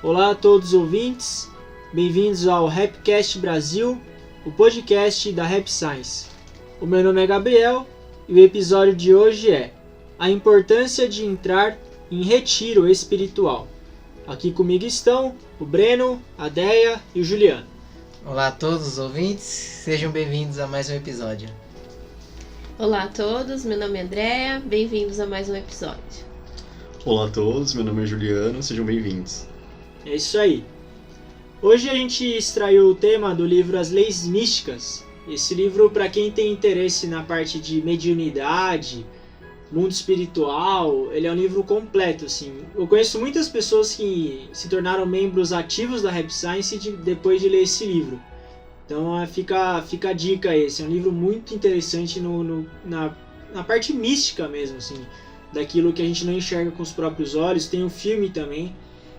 Olá a todos os ouvintes, bem-vindos ao Rapcast Brasil, o podcast da Rap Science. O meu nome é Gabriel e o episódio de hoje é a importância de entrar em retiro espiritual. Aqui comigo estão o Breno, a Deia e o Juliano. Olá a todos os ouvintes, sejam bem-vindos a mais um episódio. Olá a todos, meu nome é Andréa, bem-vindos a mais um episódio. Olá a todos, meu nome é Juliano, sejam bem-vindos. É isso aí. Hoje a gente extraiu o tema do livro As Leis Místicas. Esse livro, para quem tem interesse na parte de mediunidade, mundo espiritual, ele é um livro completo, assim. Eu conheço muitas pessoas que se tornaram membros ativos da Rap Science depois de ler esse livro. Então fica a dica aí. Esse é um livro muito interessante na parte mística mesmo, assim, daquilo que a gente não enxerga com os próprios olhos. Tem um filme também,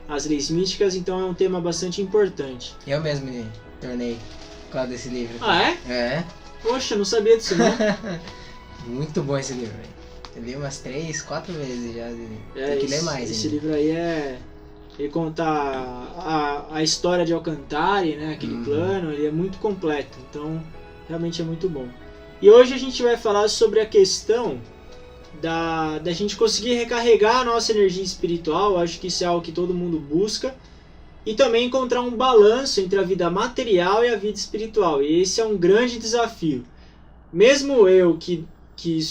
As Leis Místicas, então é um tema bastante importante. Eu mesmo me tornei por causa desse livro. Ah, é? É. Poxa, não sabia disso não. Muito bom esse livro, velho. Eu li umas 3, 4 vezes já. Tem que ler mais. Esse ainda. livro aí ele conta a história de Alcantari, né? Aquele plano, ele é muito completo, então realmente é muito bom. E hoje a gente vai falar sobre a questão da gente conseguir recarregar a nossa energia espiritual. Eu acho que isso é algo que todo mundo busca. E também encontrar um balanço entre a vida material e a vida espiritual. E esse é um grande desafio. Mesmo eu que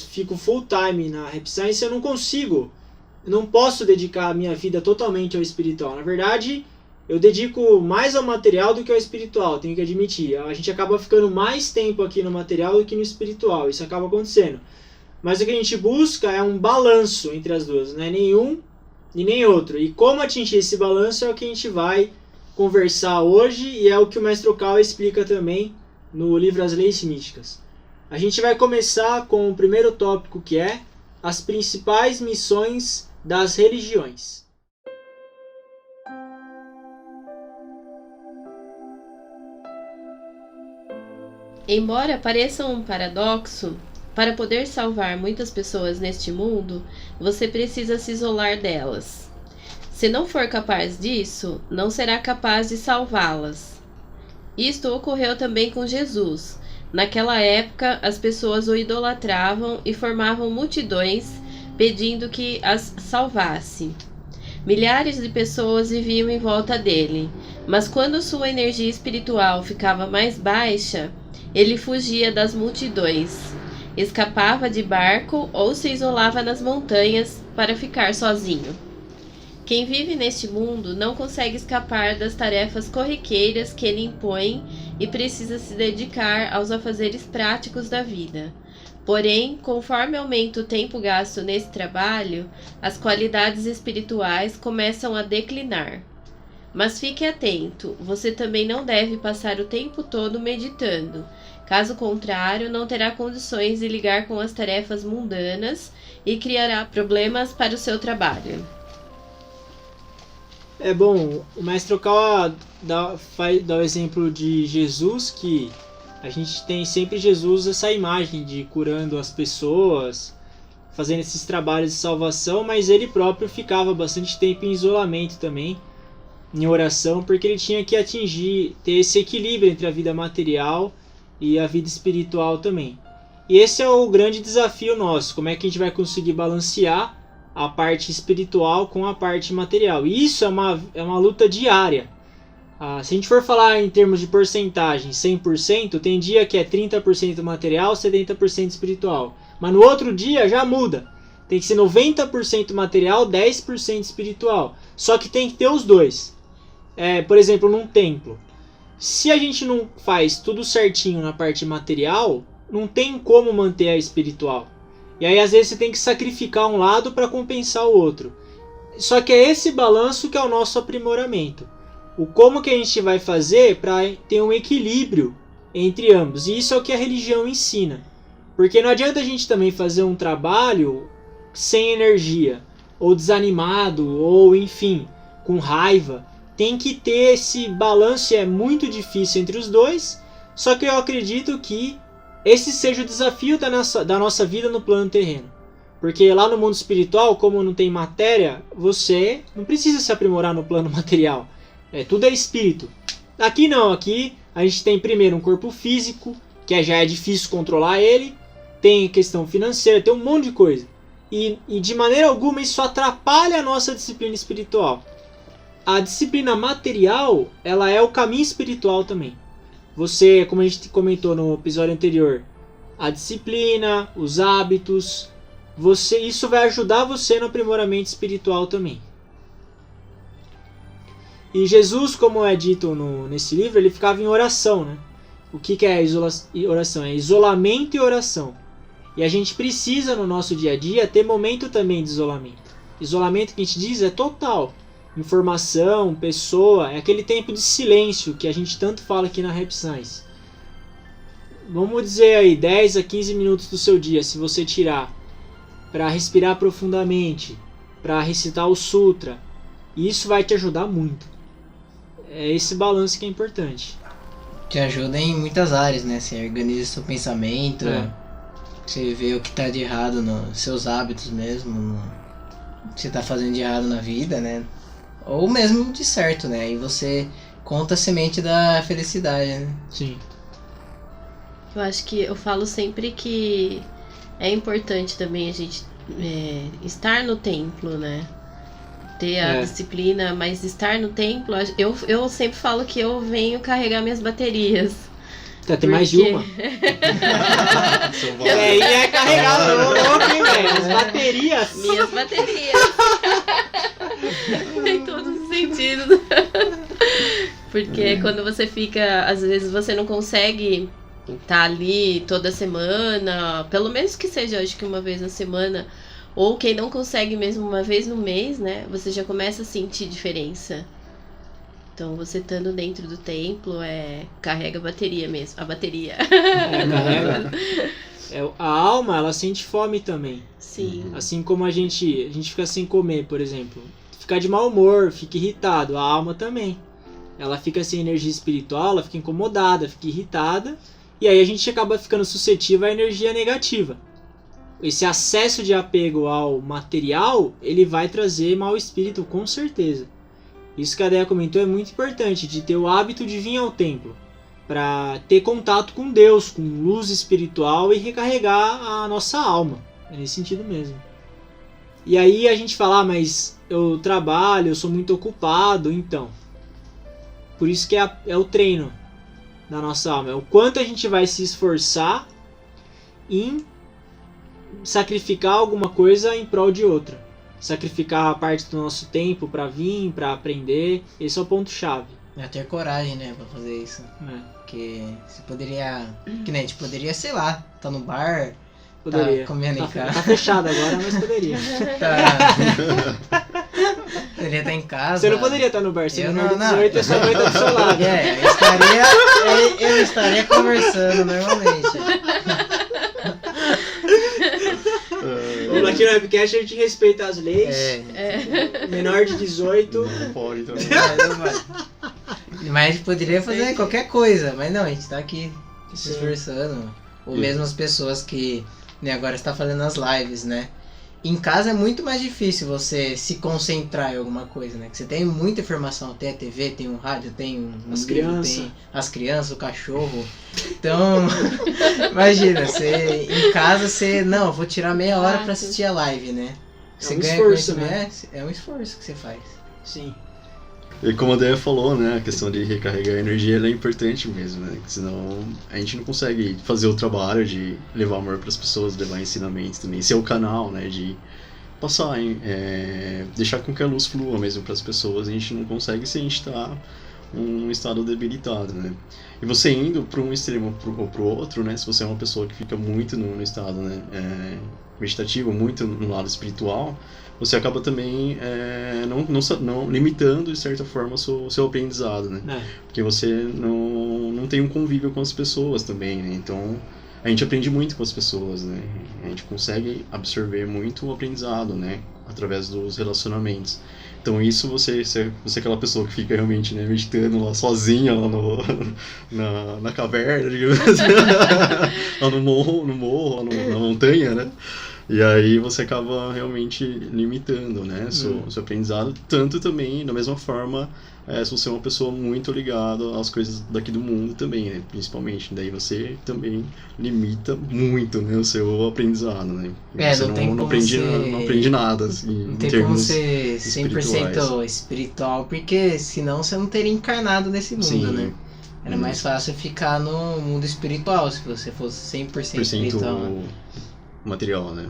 fico full time na Rap Science, eu não posso dedicar a minha vida totalmente ao espiritual. Na verdade, eu dedico mais ao material do que ao espiritual, tenho que admitir. A gente acaba ficando mais tempo aqui no material do que no espiritual, isso acaba acontecendo. Mas o que a gente busca é um balanço entre as duas, não é nenhum e nem outro. E como atingir esse balanço é o que a gente vai conversar hoje, e é o que o Mestre Okawa explica também no livro As Leis Místicas. A gente vai começar com o primeiro tópico, que é as principais missões das religiões. Embora pareça um paradoxo, para poder salvar muitas pessoas neste mundo, você precisa se isolar delas. Se não for capaz disso, não será capaz de salvá-las. Isto ocorreu também com Jesus. Naquela época, as pessoas o idolatravam e formavam multidões pedindo que as salvasse. Milhares de pessoas viviam em volta dele, mas quando sua energia espiritual ficava mais baixa, ele fugia das multidões, escapava de barco ou se isolava nas montanhas para ficar sozinho. Quem vive neste mundo não consegue escapar das tarefas corriqueiras que ele impõe e precisa se dedicar aos afazeres práticos da vida. Porém, conforme aumenta o tempo gasto nesse trabalho, as qualidades espirituais começam a declinar. Mas fique atento, você também não deve passar o tempo todo meditando. Caso contrário, não terá condições de lidar com as tarefas mundanas e criará problemas para o seu trabalho. É bom, o Mestre Okawa dá o exemplo de Jesus, que a gente tem sempre Jesus essa imagem de curando as pessoas, fazendo esses trabalhos de salvação, mas ele próprio ficava bastante tempo em isolamento também, em oração, porque ele tinha que ter esse equilíbrio entre a vida material e a vida espiritual também. E esse é o grande desafio nosso, como é que a gente vai conseguir balancear a parte espiritual com a parte material. E isso é uma luta diária. Se a gente for falar em termos de porcentagem, 100%, tem dia que é 30% material, 70% espiritual. Mas no outro dia já muda. Tem que ser 90% material, 10% espiritual. Só que tem que ter os dois. Por exemplo, num templo. Se a gente não faz tudo certinho na parte material, não tem como manter a espiritual. E aí às vezes você tem que sacrificar um lado para compensar o outro. Só que é esse balanço que é o nosso aprimoramento. O como que a gente vai fazer para ter um equilíbrio entre ambos. E isso é o que a religião ensina. Porque não adianta a gente também fazer um trabalho sem energia, ou desanimado, ou enfim, com raiva. Tem que ter esse balanço, e é muito difícil entre os dois. Só que eu acredito que esse seja o desafio da nossa vida no plano terreno. Porque lá no mundo espiritual, como não tem matéria, você não precisa se aprimorar no plano material. Tudo é espírito. Aqui não, aqui a gente tem primeiro um corpo físico, que já é difícil controlar ele, tem questão financeira, tem um monte de coisa. E de maneira alguma isso atrapalha a nossa disciplina espiritual. A disciplina material, ela é o caminho espiritual também. Você, como a gente comentou no episódio anterior, a disciplina, os hábitos, isso vai ajudar você no aprimoramento espiritual também. E Jesus, como é dito nesse livro, ele ficava em oração, né? O que é oração? É isolamento e oração. E a gente precisa no nosso dia a dia ter momento também de isolamento. Isolamento que a gente diz é total. Informação, pessoa, é aquele tempo de silêncio que a gente tanto fala aqui na Rap Science. Vamos dizer aí 10 a 15 minutos do seu dia, se você tirar para respirar profundamente, para recitar o sutra, isso vai te ajudar muito. É esse balanço que é importante. Te ajuda em muitas áreas, né? Você organiza seu pensamento, você vê o que tá de errado nos seus hábitos mesmo, no que você tá fazendo de errado na vida, né? Ou mesmo de certo, né? E você conta a semente da felicidade, né? Sim. Eu acho que eu falo sempre que é importante também a gente estar no templo, né? Ter a disciplina, mas estar no templo, eu sempre falo que eu venho carregar minhas baterias. Tem mais de uma. E é carregado, as baterias. Minhas baterias. Em todos os sentidos. Porque quando você fica, às vezes você não consegue estar ali toda semana, pelo menos que seja, acho que uma vez na semana, ou quem não consegue mesmo uma vez no mês, né? Você já começa a sentir diferença. Então, você estando dentro do templo, carrega a bateria mesmo. A bateria. Carrega. A alma, ela sente fome também. Sim. Assim como a gente fica sem comer, por exemplo. Fica de mau humor, fica irritado. A alma também. Ela fica sem energia espiritual, ela fica incomodada, fica irritada. E aí a gente acaba ficando suscetível à energia negativa. Esse acesso de apego ao material, ele vai trazer mau espírito, com certeza. Isso que a Deia comentou é muito importante, de ter o hábito de vir ao templo, para ter contato com Deus, com luz espiritual e recarregar a nossa alma. É nesse sentido mesmo. E aí a gente fala, mas eu trabalho, eu sou muito ocupado, então. Por isso que é o treino da nossa alma, é o quanto a gente vai se esforçar em sacrificar alguma coisa em prol de outra. Sacrificar a parte do nosso tempo para vir, para aprender. Esse é o ponto-chave. É ter coragem, né, pra fazer isso. Porque você poderia... Que nem a gente poderia, sei lá, tá no bar, poderia. Tá comendo em casa. Tá fechado agora, mas poderia. Poderia estar em casa. Você não poderia estar no bar, se eu menor de 18 e sua mãe tá do seu lado. Eu estaria conversando normalmente. Aqui no webcast a gente respeita as leis. Menor de 18. Não pode também. Mas a gente poderia fazer qualquer coisa, mas não, a gente tá aqui se esforçando. Ou mesmo as pessoas que agora está fazendo as lives, né? Em casa é muito mais difícil você se concentrar em alguma coisa, né? Que você tem muita informação, tem a TV, tem o rádio, tem as crianças, tem as crianças, o cachorro. Então, imagina, você em casa eu vou tirar meia hora para assistir a live, né? Você ganha esforço, né? É um esforço que você faz. Sim. E como a Deia falou, né, a questão de recarregar a energia ela é importante mesmo, né? Senão a gente não consegue fazer o trabalho de levar amor para as pessoas, levar ensinamentos também. Esse é o canal, né, de passar, deixar com que a luz flua mesmo para as pessoas. A gente não consegue se a gente está num estado debilitado, né? E você indo para um extremo ou para o outro, né? Se você é uma pessoa que fica muito no estado, né, meditativo, muito no lado espiritual, você acaba também não limitando, de certa forma, o seu aprendizado, né? Porque você não tem um convívio com as pessoas também, né? Então, a gente aprende muito com as pessoas, né? A gente consegue absorver muito o aprendizado, né? Através dos relacionamentos. Então isso você é aquela pessoa que fica realmente, né, meditando lá sozinha lá na caverna, digamos assim, lá no morro, na montanha, né? E aí você acaba realmente limitando, né, seu aprendizado, tanto também, da mesma forma, se você é uma pessoa muito ligada às coisas daqui do mundo também, né, principalmente, daí você também limita muito, né, o seu aprendizado, né. Você não aprende nada, assim, não tem como ser 100% espiritual, porque senão você não teria encarnado nesse mundo, sim, né. Era mais fácil ficar no mundo espiritual, se você fosse 100% espiritual. Material, né?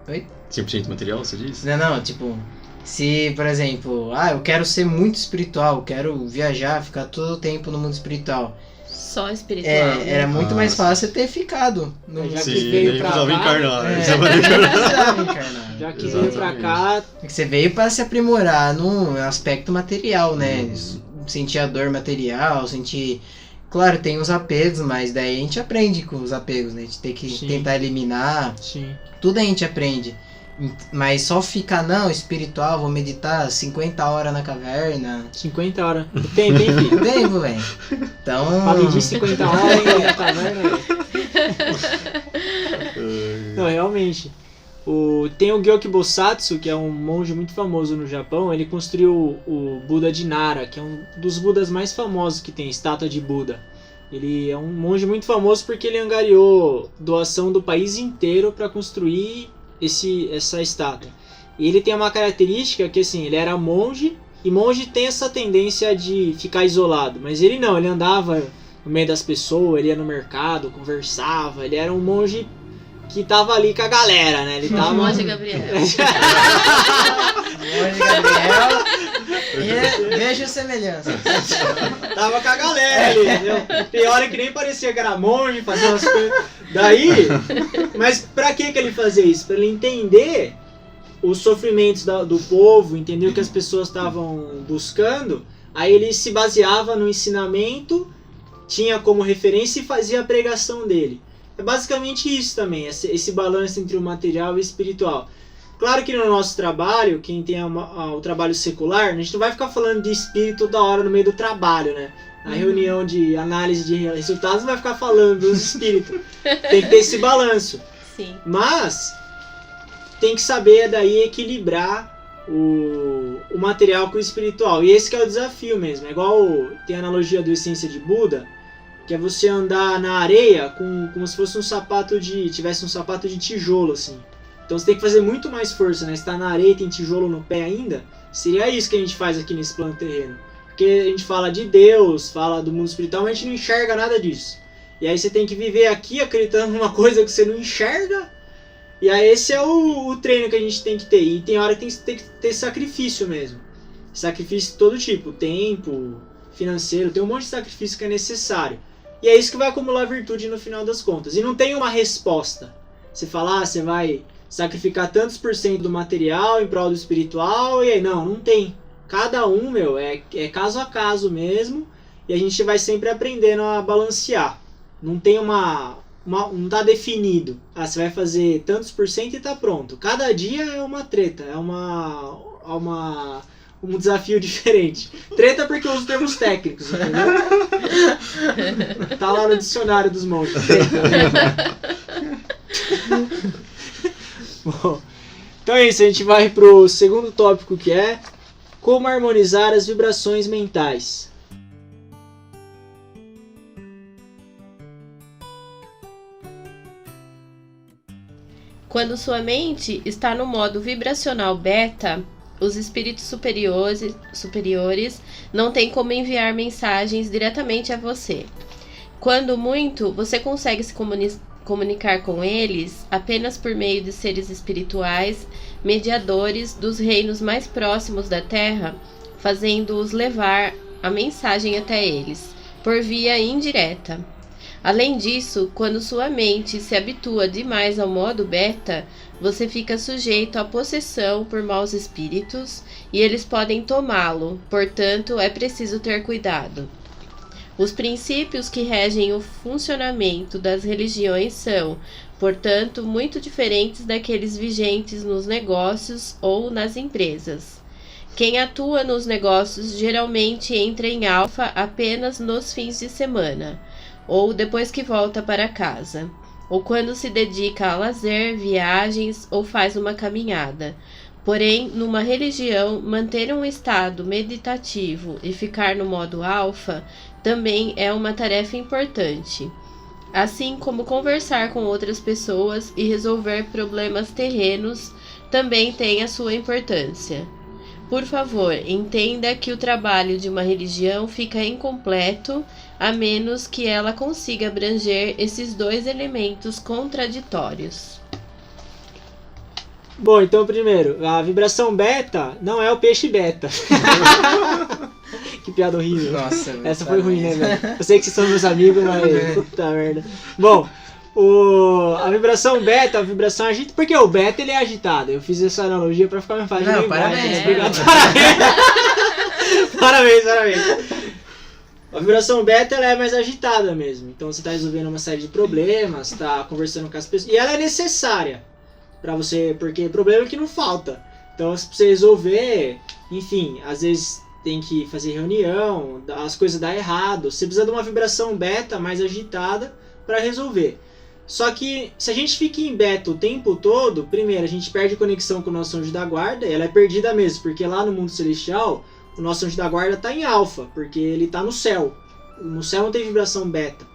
Oi? 100% material, você disse? Não, tipo, se, por exemplo, eu quero ser muito espiritual, quero viajar, ficar todo o tempo no mundo espiritual. Só espiritual. Era muito mais fácil ter ficado. Já que veio pra cá. Já que veio pra cá. Você veio pra se aprimorar no aspecto material, né? Sentir a dor material, sentir. Claro, tem os apegos, mas daí a gente aprende com os apegos, né? A gente tem que tentar eliminar. Sim. Tudo a gente aprende. Mas só ficar, não, espiritual, vou meditar 50 horas na caverna. 50 horas. O tempo, hein, filho? O tempo, velho. Então. Pra medir 50 horas na caverna, Não, realmente. Tem o Gyoki Bosatsu, que é um monge muito famoso no Japão. Ele construiu o Buda de Nara, que é um dos Budas mais famosos que tem, estátua de Buda. Ele é um monge muito famoso porque ele angariou doação do país inteiro para construir essa estátua. E ele tem uma característica que, assim, ele era monge, e monge tem essa tendência de ficar isolado. Mas ele não, ele andava no meio das pessoas, ele ia no mercado, conversava, ele era um monge que tava ali com a galera, né? Ele tava... Monge Gabriel. Monge Gabriel. Veja a semelhança. Tava com a galera ali, entendeu? Pior é que nem parecia que era monge, fazia umas coisas. Daí, mas pra que ele fazia isso? Pra ele entender os sofrimentos do povo, entender o que as pessoas estavam buscando. Aí ele se baseava no ensinamento, tinha como referência e fazia a pregação dele. É basicamente isso também, esse balanço entre o material e o espiritual. Claro que no nosso trabalho, quem tem o trabalho secular, a gente não vai ficar falando de espírito toda hora no meio do trabalho, né? Na reunião de análise de resultados não vai ficar falando dos espíritos. Tem que ter esse balanço. Sim. Mas tem que saber daí equilibrar o material com o espiritual. E esse que é o desafio mesmo. É igual tem a analogia do Essência de Buda, que é você andar na areia como se fosse tivesse um sapato de tijolo, assim. Então você tem que fazer muito mais força, né? Se tá na areia e tem tijolo no pé ainda, seria isso que a gente faz aqui nesse plano terreno. Porque a gente fala de Deus, fala do mundo espiritual, mas a gente não enxerga nada disso. E aí você tem que viver aqui acreditando numa coisa que você não enxerga. E aí esse é o treino que a gente tem que ter. E tem hora que tem que ter sacrifício mesmo. Sacrifício de todo tipo, tempo, financeiro, tem um monte de sacrifício que é necessário. E é isso que vai acumular virtude no final das contas. E não tem uma resposta. Você fala, você vai sacrificar tantos % do material em prol do espiritual, e aí não tem. Cada um, é caso a caso mesmo, e a gente vai sempre aprendendo a balancear. Não tem não tá definido. Você vai fazer tantos % e tá pronto. Cada dia é uma treta, é um desafio diferente. Treta porque eu uso termos técnicos, entendeu? Tá lá no dicionário dos monges. Bom, então é isso, a gente vai pro segundo tópico, que é como harmonizar as vibrações mentais. Quando sua mente está no modo vibracional beta, os espíritos superiores não têm como enviar mensagens diretamente a você. Quando muito, você consegue se comunicar com eles apenas por meio de seres espirituais, mediadores dos reinos mais próximos da Terra, fazendo-os levar a mensagem até eles, por via indireta. Além disso, quando sua mente se habitua demais ao modo beta, você fica sujeito à possessão por maus espíritos e eles podem tomá-lo, portanto, é preciso ter cuidado. Os princípios que regem o funcionamento das religiões são, portanto, muito diferentes daqueles vigentes nos negócios ou nas empresas. Quem atua nos negócios geralmente entra em alfa apenas nos fins de semana, ou depois que volta para casa, ou quando se dedica a lazer, viagens ou faz uma caminhada. Porém, numa religião, manter um estado meditativo e ficar no modo alfa também é uma tarefa importante, assim como conversar com outras pessoas e resolver problemas terrenos também tem a sua importância. Por favor, entenda que o trabalho de uma religião fica incompleto a menos que ela consiga abranger esses dois elementos contraditórios. Bom, então primeiro, a vibração beta não é o peixe beta. Que piada horrível. Nossa, essa foi ruim, né, velho? Eu sei que vocês são meus amigos, mas puta merda. Bom, a vibração beta, a vibração agitada. Porque o beta ele é agitado. Eu fiz essa analogia pra ficar mais fácil de lembrar. Parabéns, parabéns. A vibração beta ela é mais agitada mesmo. Então você tá resolvendo uma série de problemas, tá conversando com as pessoas. E ela é necessária pra você, porque problema é que não falta. Então se você resolver, enfim, às vezes tem que fazer reunião, as coisas dão errado. Você precisa de uma vibração beta mais agitada para resolver. Só que se a gente fica em beta o tempo todo, primeiro a gente perde conexão com o nosso anjo da guarda, e ela é perdida mesmo, porque lá no mundo celestial o nosso anjo da guarda está em alfa, porque ele está no céu. No céu não tem vibração beta.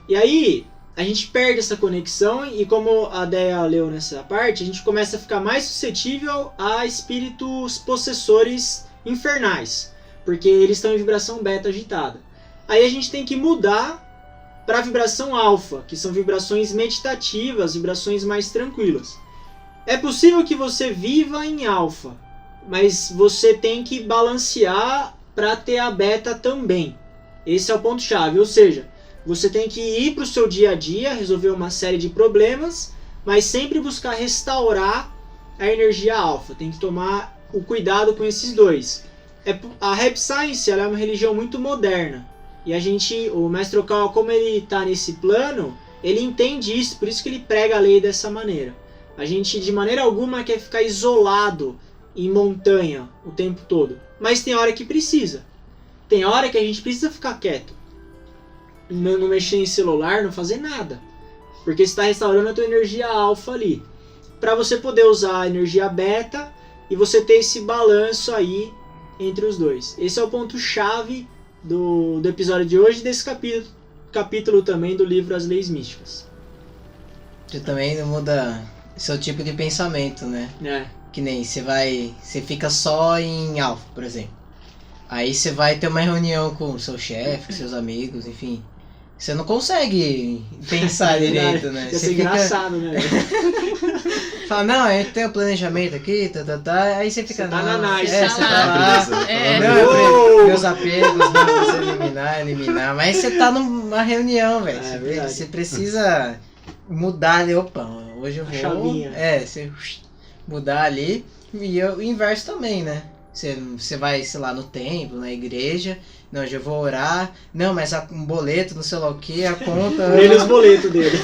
E aí a gente perde essa conexão, e como a Deia leu nessa parte, a gente começa a ficar mais suscetível a espíritos possessores infernais, porque eles estão em vibração beta agitada. Aí a gente tem que mudar para a vibração alfa, que são vibrações meditativas, vibrações mais tranquilas. É possível que você viva em alfa, mas você tem que balancear para ter a beta também. Esse é o ponto-chave, ou seja, você tem que ir para o seu dia a dia, resolver uma série de problemas, mas sempre buscar restaurar a energia alfa. Tem que tomar o cuidado com esses dois. A Rap Science ela é uma religião muito moderna. E o Mestre Okawa, como ele está nesse plano, ele entende isso, por isso que ele prega a lei dessa maneira. A gente de maneira alguma quer ficar isolado em montanha o tempo todo. Mas tem hora que precisa. Tem hora que a gente precisa ficar quieto. Não mexer em celular, não fazer nada. Porque você está restaurando a tua energia alfa ali. Para você poder usar a energia beta e você ter esse balanço aí entre os dois. Esse é o ponto-chave do episódio de hoje, desse capítulo também do livro As Leis Místicas. Você também não muda seu tipo de pensamento, né? É. Que nem você fica só em alfa, por exemplo. Aí você vai ter uma reunião com o seu chefe, com seus amigos, enfim. Você não consegue pensar direito, né? Ia ser engraçado, né? Fala, não, a gente tem o planejamento aqui, aí você fica... Você tá na nice, você tá lá. Não, meus apegos, não precisa eliminar. Mas você tá numa reunião, velho. Você precisa mudar ali, opa, hoje eu vou... Chavinha. Você mudar ali. E o inverso também, né? Você vai, sei lá, no templo, na igreja. Não, hoje eu vou orar. Não, mas um boleto, não sei lá o que, a conta... Ele e os boletos dele.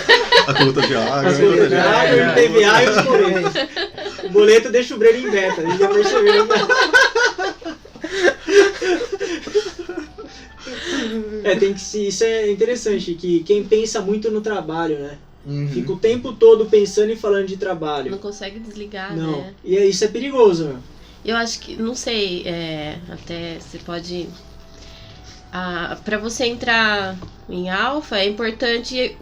A conta de água. As contas de água, o PVA e os boletos. O boleto deixa o Breno em beta, a gente já percebeu. Isso é interessante, que quem pensa muito no trabalho, né? Uhum. Fica o tempo todo pensando e falando de trabalho. Não consegue desligar, Não. né? E isso é perigoso, meu. Eu acho que, não sei, até você pode... para você entrar em alfa, é importante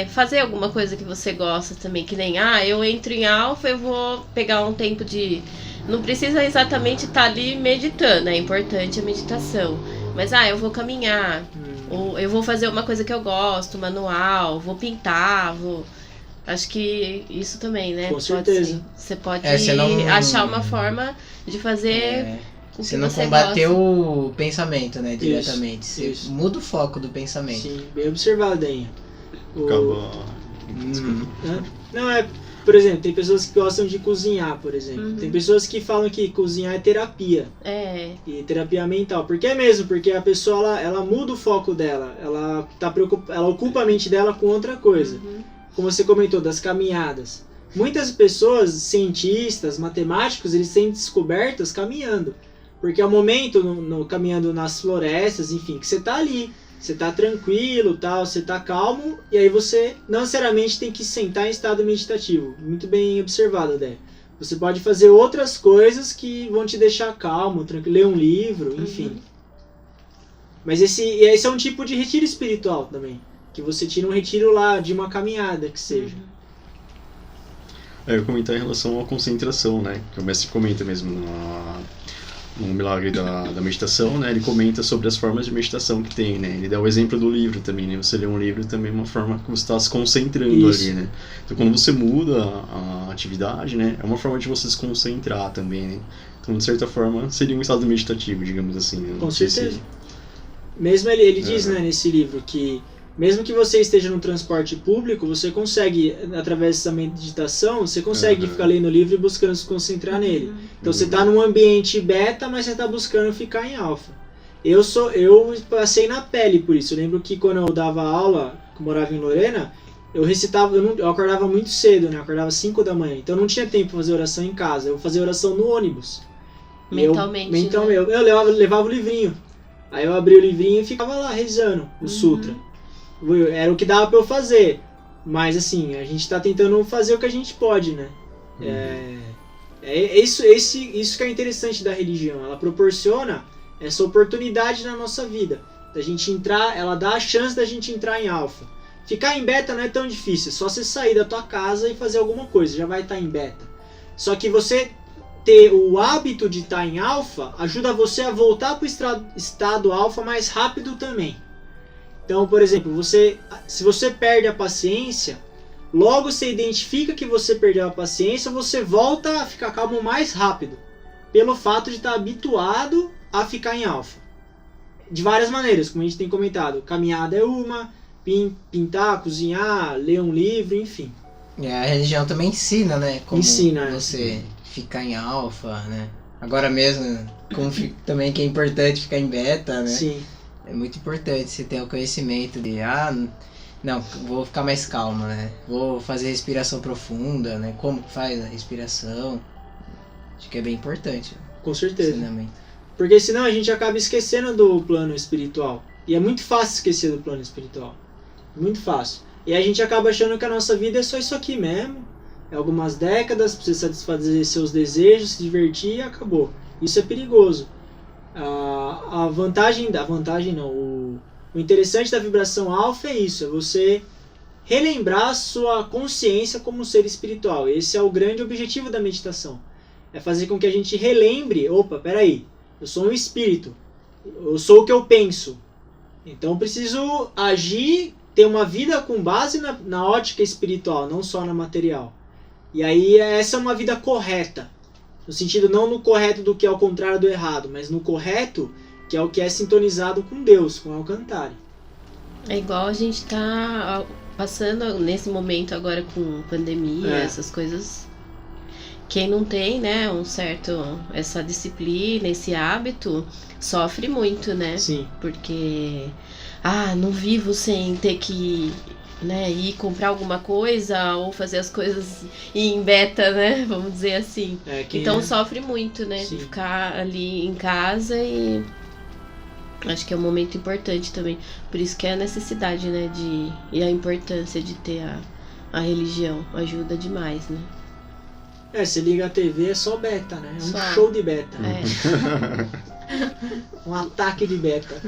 fazer alguma coisa que você gosta também. Que nem, eu entro em alfa, eu vou pegar um tempo de... Não precisa exatamente estar ali meditando, é importante a meditação. Mas, eu vou caminhar, ou eu vou fazer uma coisa que eu gosto, manual, vou pintar, Acho que isso também, né? Com certeza. Você pode não... achar uma forma de fazer com que você não você combateu gosta. o pensamento, né, diretamente. Isso. Você muda o foco do pensamento. Sim, bem observado, Denha. Acabou. Não, por exemplo, tem pessoas que gostam de cozinhar, por exemplo. Uhum. Tem pessoas que falam que cozinhar é terapia. É. E terapia mental. Por que é mesmo? Porque a pessoa, ela muda o foco dela. Ela ocupa a mente dela com outra coisa. Uhum. Como você comentou, das caminhadas. Muitas pessoas, cientistas, matemáticos, eles têm descobertas caminhando. Porque é o momento, caminhando nas florestas, enfim, que você tá ali. Você tá tranquilo, tal, você tá calmo, e aí você não necessariamente tem que sentar em estado meditativo. Muito bem observado, Dé. Você pode fazer outras coisas que vão te deixar calmo, tranquilo, ler um livro, enfim. Uhum. Mas esse é um tipo de retiro espiritual também. Que você tira um retiro lá de uma caminhada, que seja. Eu ia comentar em relação à concentração, né? Que o mestre comenta mesmo no Milagre da Meditação, né? Ele comenta sobre as formas de meditação que tem, né? Ele dá o exemplo do livro também, né? Você lê um livro também é uma forma que você está se concentrando ali, né? Então quando você muda a atividade, né? É uma forma de você se concentrar também, né? Então de certa forma seria um estado meditativo, digamos assim. Né? Com certeza. Mesmo ele diz, né, nesse livro que mesmo que você esteja no transporte público, você consegue, através dessa meditação, você consegue ficar lendo o livro e buscando se concentrar nele. Então você está num ambiente beta, mas você está buscando ficar em alfa. Eu passei na pele por isso. Eu lembro que quando eu dava aula, que eu morava em Lorena, eu recitava, eu acordava muito cedo, né? Eu acordava 5 da manhã. Então eu não tinha tempo para fazer oração em casa. Eu fazia oração no ônibus. Mentalmente, né? Eu levava o livrinho. Aí eu abria o livrinho e ficava lá rezando o sutra. Era o que dava pra eu fazer. Mas assim, a gente tá tentando fazer o que a gente pode, né? Isso que é interessante da religião. Ela proporciona essa oportunidade na nossa vida. Da gente entrar, ela dá a chance da gente entrar em alfa. Ficar em beta não é tão difícil. É só você sair da tua casa e fazer alguma coisa. Já vai estar em beta. Só que você ter o hábito de estar em alfa ajuda você a voltar para o estado alfa mais rápido também. Então, por exemplo, se você perde a paciência, logo você identifica que você perdeu a paciência, você volta a ficar calmo mais rápido, pelo fato de estar habituado a ficar em alfa. De várias maneiras, como a gente tem comentado. Caminhada é uma, pintar, cozinhar, ler um livro, enfim. E a religião também ensina, né? Como Ensina, você ficar em alfa, né? Agora mesmo, como também que é importante ficar em beta, né? Sim. É muito importante você ter o conhecimento de, não, vou ficar mais calmo, né? Vou fazer respiração profunda, né? Como faz a respiração. Acho que é bem importante. Com certeza. Ensinamento. Porque senão a gente acaba esquecendo do plano espiritual. E é muito fácil esquecer do plano espiritual. Muito fácil. E a gente acaba achando que a nossa vida é só isso aqui mesmo. É algumas décadas pra você satisfazer seus desejos, se divertir e acabou. Isso é perigoso. O interessante da vibração alfa é isso, é você relembrar a sua consciência como um ser espiritual. Esse é o grande objetivo da meditação. É fazer com que a gente relembre, peraí, eu sou um espírito, eu sou o que eu penso. Então eu preciso agir, ter uma vida com base na ótica espiritual, não só na material. E aí essa é uma vida correta. No sentido não no correto do que é o contrário do errado, mas no correto que é o que é sintonizado com Deus, com o Alcantara. É igual a gente tá passando nesse momento agora com pandemia, essas coisas. Quem não tem, né, essa disciplina, esse hábito, sofre muito, né? Sim. Porque, não vivo sem ter que, né, ir comprar alguma coisa ou fazer as coisas em beta, né, vamos dizer assim. Então sofre muito, né, de ficar ali em casa e acho que é um momento importante também. Por isso que é a necessidade, né, e a importância de ter a religião ajuda demais, né. Você liga a TV, é só beta, né, é um show de beta. Um ataque de beta.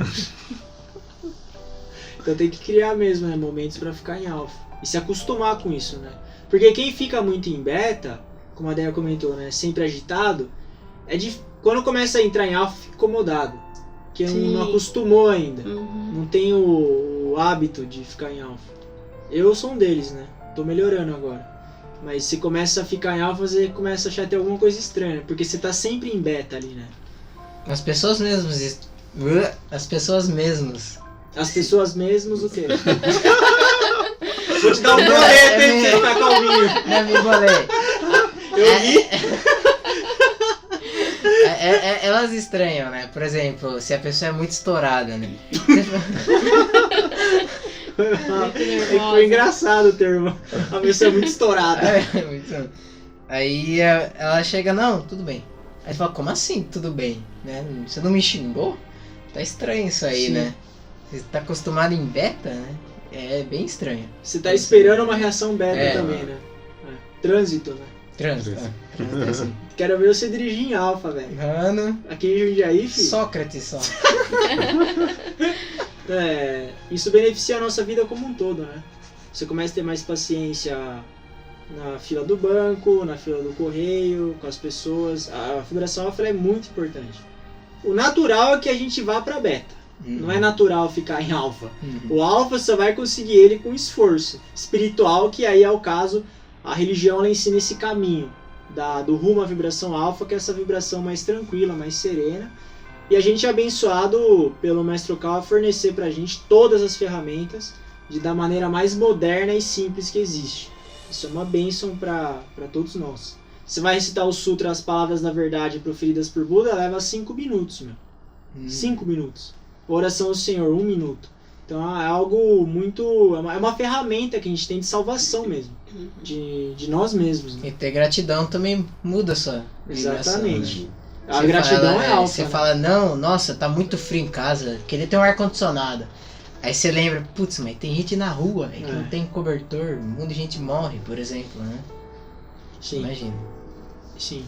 Então tem que criar mesmo, né, momentos para ficar em alfa. E se acostumar com isso, né? Porque quem fica muito em beta, como a Deia comentou, né, sempre agitado, quando começa a entrar em alfa, fica incomodado. Porque não acostumou ainda. Não tem o hábito de ficar em alfa. Eu sou um deles, né? Tô melhorando agora. Mas se começa a ficar em alfa, você começa a achar até alguma coisa estranha. Porque você tá sempre em beta ali, né? As pessoas mesmas, o quê? Vou te dar um boleto, hein, pra você ficar calminho. Não me bolei. Eu vi. Elas estranham, né? Por exemplo, se a pessoa é muito estourada, né? Muito Foi nervosa. engraçado o termo. A pessoa é muito estourada. Aí ela chega, não, tudo bem. Aí fala, como assim, tudo bem? Né? Você não me xingou? Tá estranho isso aí, Sim. né? Você tá acostumado em beta, né? É bem estranho. Você tá esperando uma reação beta É. também, né? Trânsito, né? Trânsito. Trânsito é assim. Quero ver você dirigir em Alfa, velho. Mano, Aqui em Jundiaí, filho. Sócrates só. Isso beneficia a nossa vida como um todo, né? Você começa a ter mais paciência na fila do banco, na fila do correio, com as pessoas. A vibração alfa é muito importante. O natural é que a gente vá para beta. Não é natural ficar em alfa. O alfa só vai conseguir ele com esforço espiritual, que aí é o caso, a religião ela ensina esse caminho do rumo à vibração alfa, que é essa vibração mais tranquila, mais serena. E a gente é abençoado pelo Mestre Okal a fornecer pra gente todas as ferramentas da maneira mais moderna e simples que existe. Isso é uma bênção para todos nós. Você vai recitar o Sutra, as palavras da verdade proferidas por Buda, leva 5 minutos, meu. 5 minutos. Oração ao Senhor, 1 minuto. Então é algo muito... É uma ferramenta que a gente tem de salvação mesmo. De nós mesmos. Né? E ter gratidão também muda a sua vibração, Exatamente. né? A Você gratidão fala, é alfa. Você né? fala, não, nossa, tá muito frio em casa, queria ter um ar-condicionado. Aí você lembra, putz, mas tem gente na rua que não tem cobertor, um monte de gente morre, por exemplo, né? Sim. Imagina. Sim.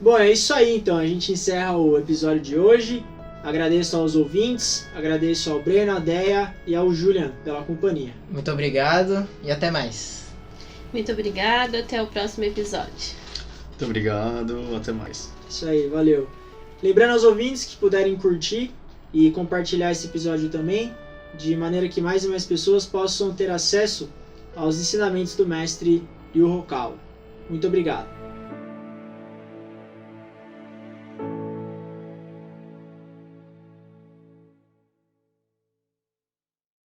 Bom, é isso aí então. A gente encerra o episódio de hoje. Agradeço aos ouvintes, agradeço ao Breno, a Deia e ao Julian pela companhia. Muito obrigado e até mais. Muito obrigada, até o próximo episódio. Muito obrigado, até mais. Isso aí, valeu. Lembrando aos ouvintes que puderem curtir e compartilhar esse episódio também, de maneira que mais e mais pessoas possam ter acesso aos ensinamentos do mestre Ryu Hokawa. Muito obrigado.